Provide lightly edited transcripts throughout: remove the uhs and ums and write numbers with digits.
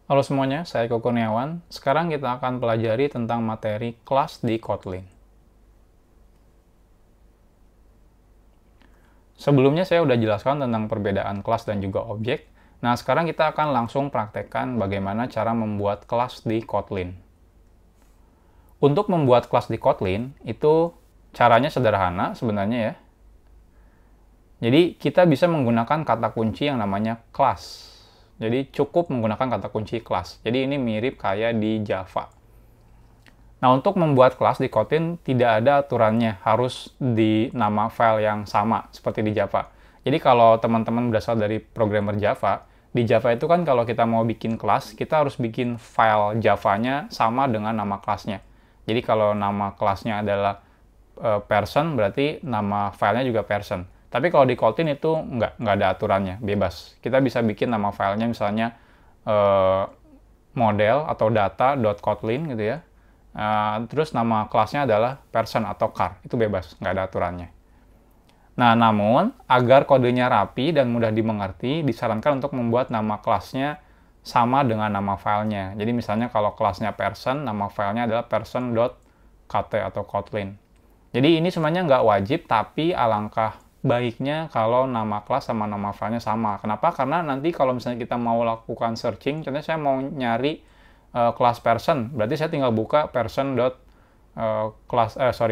Halo semuanya, saya Eko Kurniawan. Sekarang kita akan pelajari tentang materi kelas di Kotlin. Sebelumnya saya sudah jelaskan tentang perbedaan kelas dan juga objek. Nah, sekarang kita akan langsung praktekkan bagaimana cara membuat kelas di Kotlin. Untuk membuat kelas di Kotlin, itu caranya sederhana sebenarnya ya. Jadi, kita bisa menggunakan kata kunci yang namanya class. Jadi cukup menggunakan kata kunci class. Jadi ini mirip kayak di Java. Nah, untuk membuat kelas di Kotlin tidak ada aturannya, harus di nama file yang sama seperti di Java. Jadi kalau teman-teman berasal dari programmer Java, di Java itu kan kalau kita mau bikin kelas, kita harus bikin file Java-nya sama dengan nama kelasnya. Jadi kalau nama kelasnya adalah person, berarti nama filenya juga person. Tapi kalau di Kotlin itu nggak ada aturannya, bebas. Kita bisa bikin nama filenya misalnya model atau data.kotlin gitu ya. Terus nama kelasnya adalah person atau car, itu bebas, nggak ada aturannya. Nah, namun agar kodenya rapi dan mudah dimengerti, disarankan untuk membuat nama kelasnya sama dengan nama filenya. Jadi misalnya kalau kelasnya person, nama filenya adalah person.kt atau kotlin. Jadi ini sebenarnya nggak wajib, tapi alangkah baiknya kalau nama kelas sama nama filenya sama. Kenapa? Karena nanti kalau misalnya kita mau lakukan searching, contohnya saya mau nyari kelas person, berarti saya tinggal buka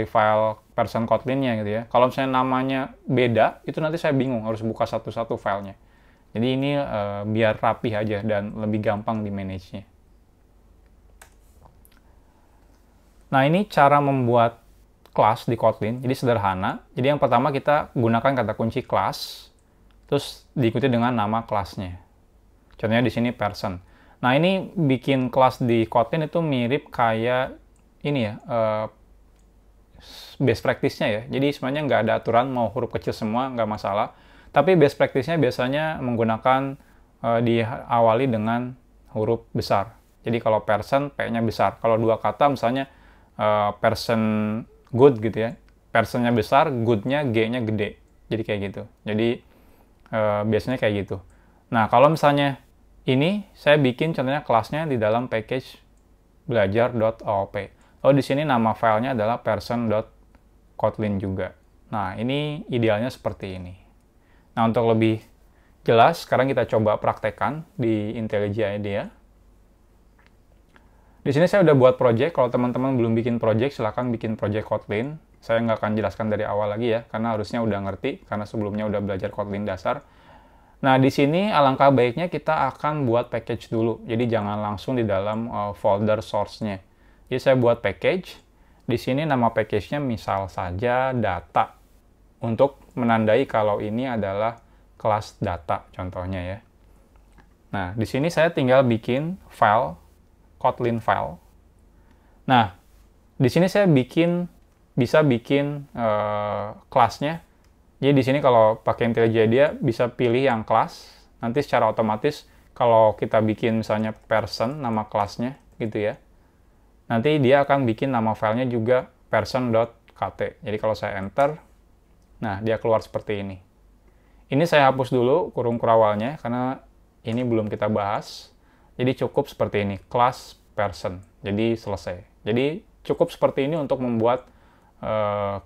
file person kotlinnya gitu ya. Kalau misalnya namanya beda, itu nanti saya bingung harus buka satu-satu filenya. Jadi ini biar rapih aja dan lebih gampang di manage-nya. Nah, ini cara membuat kelas di Kotlin, jadi sederhana. Jadi yang pertama kita gunakan kata kunci class, terus diikuti dengan nama kelasnya. Contohnya di sini person. Nah, ini bikin kelas di Kotlin itu mirip kayak ini ya, best practice-nya ya. Jadi sebenarnya nggak ada aturan mau huruf kecil semua, nggak masalah. Tapi best practice-nya biasanya menggunakan diawali dengan huruf besar. Jadi kalau person, P-nya besar. Kalau dua kata misalnya person good gitu ya, personnya besar, good-nya G-nya gede, jadi kayak gitu. Jadi biasanya kayak gitu. Nah, kalau misalnya ini saya bikin contohnya kelasnya di dalam package belajar.oop. Lalu di sini nama filenya adalah person.kotlin juga. Nah, ini idealnya seperti ini. Nah, untuk lebih jelas sekarang kita coba praktekkan di IntelliJ IDEA. Di sini saya udah buat project. Kalau teman-teman belum bikin project, silahkan bikin project Kotlin. Saya nggak akan jelaskan dari awal lagi ya, karena harusnya udah ngerti, karena sebelumnya udah belajar Kotlin dasar. Nah, di sini alangkah baiknya kita akan buat package dulu. Jadi jangan langsung di dalam folder source-nya. Jadi saya buat package. Di sini nama package-nya misal saja data. Untuk menandai kalau ini adalah kelas data, contohnya ya. Nah, di sini saya tinggal bikin file Kotlin file. Nah, di sini saya bisa bikin kelasnya. Jadi di sini kalau pakai IntelliJ IDEA bisa pilih yang kelas. Nanti secara otomatis kalau kita bikin misalnya person nama kelasnya gitu ya. Nanti dia akan bikin nama filenya juga person.kt. Jadi kalau saya enter, nah dia keluar seperti ini. Ini saya hapus dulu kurung kurawalnya karena ini belum kita bahas. Jadi cukup seperti ini, class person. Jadi selesai. Jadi cukup seperti ini untuk membuat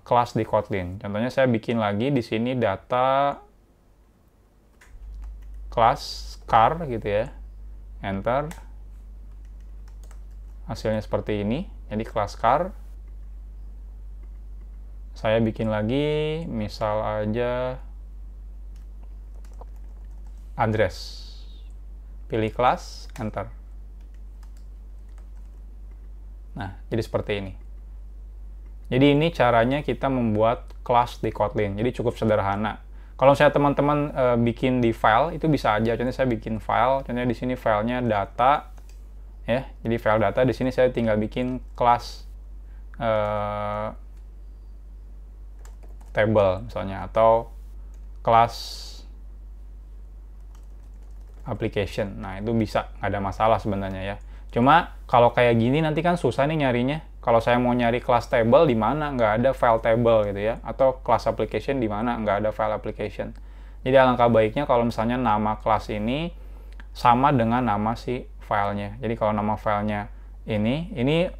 kelas di Kotlin. Contohnya saya bikin lagi di sini data class car gitu ya. Enter. Hasilnya seperti ini. Jadi class car. Saya bikin lagi misal aja address. Pilih kelas, enter. Nah, jadi seperti ini. Jadi ini caranya kita membuat kelas di Kotlin. Jadi cukup sederhana. Kalau saya teman-teman bikin di file, itu bisa aja. Contohnya saya bikin file, contohnya di sini filenya data, ya. Jadi file data, di sini saya tinggal bikin kelas table misalnya, atau kelas application. Nah, itu bisa, nggak ada masalah sebenarnya ya. Cuma kalau kayak gini nanti kan susah nih nyarinya. Kalau saya mau nyari kelas table di mana, nggak ada file table gitu ya. Atau kelas application di mana, nggak ada file application. Jadi alangkah baiknya kalau misalnya nama kelas ini sama dengan nama si filenya. Jadi kalau nama filenya ini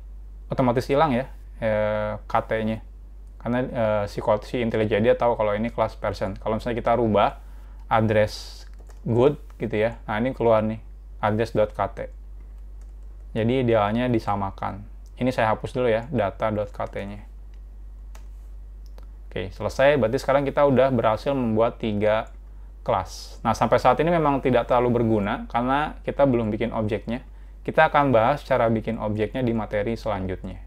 otomatis hilang ya, KT-nya. Karena si IntelliJ dia tahu kalau ini kelas person. Kalau misalnya kita rubah address good gitu ya, nah ini keluar nih, address.kt. Jadi idealnya disamakan. Ini saya hapus dulu ya, data.kt-nya. Oke, selesai. Berarti sekarang kita udah berhasil membuat 3 kelas. Nah, sampai saat ini memang tidak terlalu berguna karena kita belum bikin objeknya. Kita akan bahas cara bikin objeknya di materi selanjutnya.